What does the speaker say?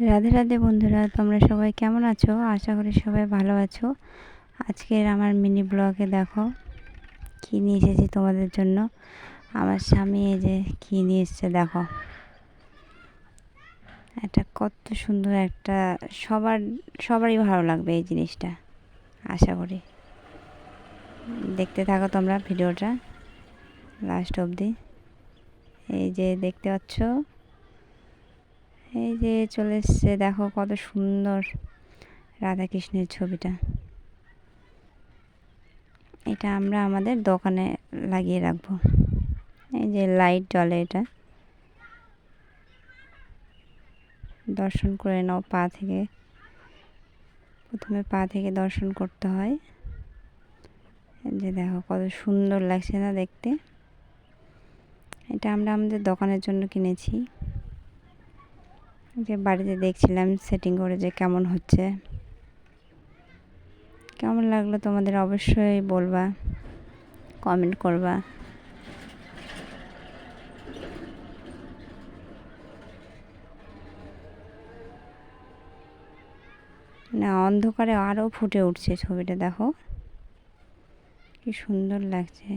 রাধে রাধে বন্ধুরা, তোমরা সবাই কেমন আছো? আশা করি সবাই ভালো আছো। আজকের আমার মিনি ব্লগে দেখো কী নিয়ে এসেছি তোমাদের জন্য। আমার স্বামী এই যে কী নিয়ে এসছে দেখো। এটা কত সুন্দর একটা, সবারই ভালো লাগবে এই জিনিসটা, আশা করি। দেখতে থাকো তোমরা ভিডিওটা লাস্ট অবধি। এই যে দেখতে পাচ্ছ, এই যে চলে এসছে দেখো কত সুন্দর রাধাকৃষ্ণের ছবিটা। এটা আমরা আমাদের দোকানে লাগিয়ে রাখবো। এই যে লাইট জ্বলে, এটা দর্শন করে নাও পা থেকে। প্রথমে পা থেকে দর্শন করতে হয়। এই যে দেখো কত সুন্দর লাগছে না দেখতে। এটা আমরা আমাদের দোকানের জন্য কিনেছি। যে বাড়িতে দেখছিলাম সেটিং করে যে কেমন হচ্ছে, কেমন লাগলো তোমাদের অবশ্যই বলবা, কমেন্ট করবা। না, অন্ধকারে আরও ফুটে উঠছে ছবিটা, দেখো কি সুন্দর লাগছে।